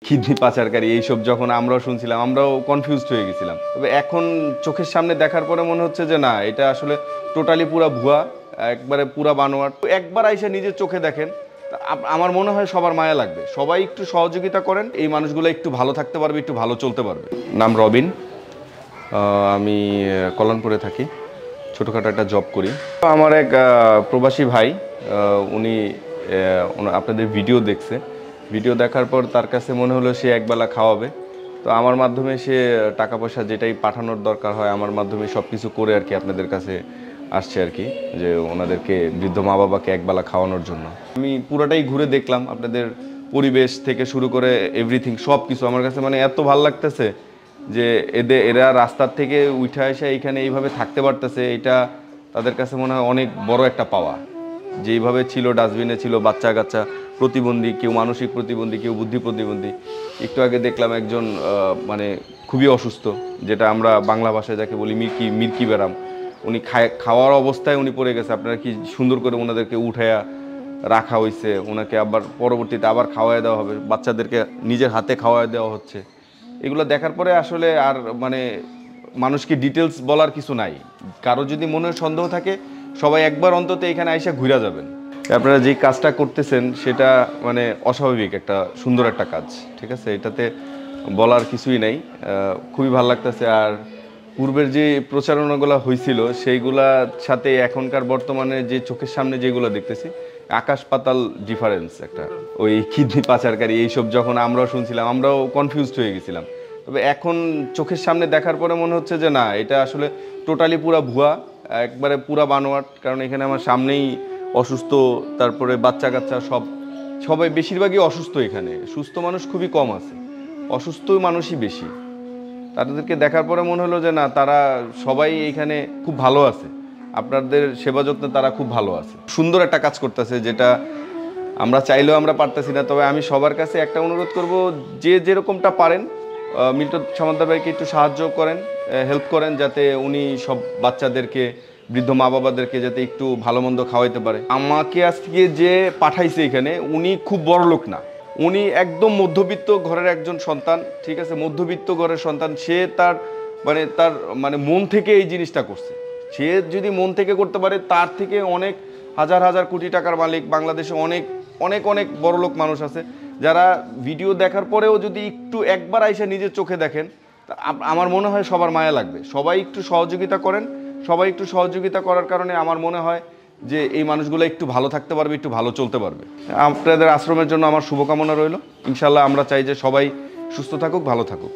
Kidney পাচারকারী এইসব যখন আমরাও শুনছিলাম, আমরাও কনফিউজড হয়ে গেছিলাম। তবে এখন চোখের সামনে দেখার পরে মনে হচ্ছে যে না, এটা আসলে টোটালি পুরা ভুয়া, একবারে পুরা বানোয়াট। একবার আইসা নিজের চোখে দেখেন, আমার মনে হয় সবার মায়া লাগবে। সবাই একটু সহযোগিতা করেন, এই মানুষগুলো একটু ভালো থাকতে পারবে, একটু ভালো চলতে পারবে। নাম রবিন, আমি কল্যাণপুরে থাকি, ছোটোখাটো একটা জব করি। আমার এক প্রবাসী ভাই, উনি আপনাদের ভিডিও দেখছে। ভিডিও দেখার পর তার কাছে মনে হলো সে একবেলা খাওয়াবে। তো আমার মাধ্যমে সে টাকা পয়সা যেটাই পাঠানোর দরকার হয় আমার মাধ্যমে সব কিছু করে আর কি আপনাদের কাছে আসছে আর কি, যে ওনাদেরকে বৃদ্ধ মা বাবাকে একবেলা খাওয়ানোর জন্য। আমি পুরোটাই ঘুরে দেখলাম, আপনাদের পরিবেশ থেকে শুরু করে এভরিথিং সব কিছু আমার কাছে মানে এত ভালো লাগতেছে যে এরা রাস্তার থেকে উঠে এসে এইখানে এইভাবে থাকতে পারতেছে। এটা তাদের কাছে মনে হয় অনেক বড় একটা পাওয়া। যেইভাবে ছিল, ডাস্টবিনে ছিল বাচ্চা কাচ্চা, প্রতিবন্ধী, কেউ মানসিক প্রতিবন্ধী, কেউ বুদ্ধি প্রতিবন্ধী। একটু আগে দেখলাম একজন মানে খুবই অসুস্থ, যেটা আমরা বাংলা ভাষায় যাকে বলি মির্কি ব্যারাম। উনি খাওয়ার অবস্থায় উনি পড়ে গেছে। আপনারা কি সুন্দর করে ওনাদেরকে উঠাইয়া রাখা হয়েছে, ওনাকে আবার পরবর্তীতে আবার খাওয়াই দেওয়া হবে, বাচ্চাদেরকে নিজের হাতে খাওয়াই দেওয়া হচ্ছে। এগুলো দেখার পরে আসলে আর মানে মানুষকে ডিটেলস বলার কিছু নাই। কারো যদি মনে সন্দেহ থাকে, সবাই একবার অন্তত এখানে আইসা ঘুরে যাবেন। আপনারা যে কাজটা করতেছেন সেটা মানে অস্বাভাবিক একটা সুন্দর একটা কাজ, ঠিক আছে? এটাতে বলার কিছুই নাই, খুবই ভালো লাগতেছে। আর পূর্বের যে প্রচারণাগুলো হয়েছিল সেইগুলার সাথে এখনকার বর্তমানে যে চোখের সামনে যেগুলো দেখতেছি, আকাশ পাতাল ডিফারেন্স একটা। ওই কিডনি পাচারকারী এইসব যখন আমরাও শুনছিলাম, আমরাও কনফিউজড হয়ে গেছিলাম। তবে এখন চোখের সামনে দেখার পরে মনে হচ্ছে যে না, এটা আসলে টোটালি পুরা ভুয়া, একবারে পুরা বানোয়াট। কারণ এখানে আমার সামনেই অসুস্থ, তারপরে বাচ্চা কাচ্চা সবাই বেশিরভাগই অসুস্থ। এখানে সুস্থ মানুষ খুবই কম আছে, অসুস্থ মানুষই বেশি। তাদেরকে দেখার পরে মনে হলো যে না, তারা সবাই এখানে খুব ভালো আছে, আপনাদের সেবা যত্নে তারা খুব ভালো আছে। সুন্দর একটা কাজ করতেছে, যেটা আমরা চাইলেও আমরা পারতেছি না। তবে আমি সবার কাছে একটা অনুরোধ করব, যে যেরকমটা পারেন মিল্টন সামন্তদার ভাইকে একটু সাহায্য করেন, হেল্প করেন, যাতে উনি সব বাচ্চাদেরকে, বৃদ্ধ মা বাবাদেরকে যাতে একটু ভালো মন্দ খাওয়াইতে পারে। আমাকে আজকে যে পাঠাইছে এখানে, উনি খুব বড় লোক না, উনি একদম মধ্যবিত্ত ঘরের একজন সন্তান, ঠিক আছে? মধ্যবিত্ত ঘরের সন্তান। সে তার মানে মন থেকে এই জিনিসটা করছে। সে যদি মন থেকে করতে পারে, তার থেকে অনেক হাজার হাজার কোটি টাকার মালিক বাংলাদেশে অনেক অনেক অনেক বড় লোক মানুষ আছে, যারা ভিডিও দেখার পরেও যদি একটু একবার আইসা নিজের চোখে দেখেন, আমার মনে হয় সবার মায়া লাগবে। সবাই একটু সহযোগিতা করেন, সবাই একটু সহযোগিতা করার কারণে আমার মনে হয় যে এই মানুষগুলো একটু ভালো থাকতে পারবে, একটু ভালো চলতে পারবে। আপনাদের আশ্রমের জন্য আমার শুভকামনা রইল। ইনশাল্লাহ আমরা চাই যে সবাই সুস্থ থাকুক, ভালো থাকুক।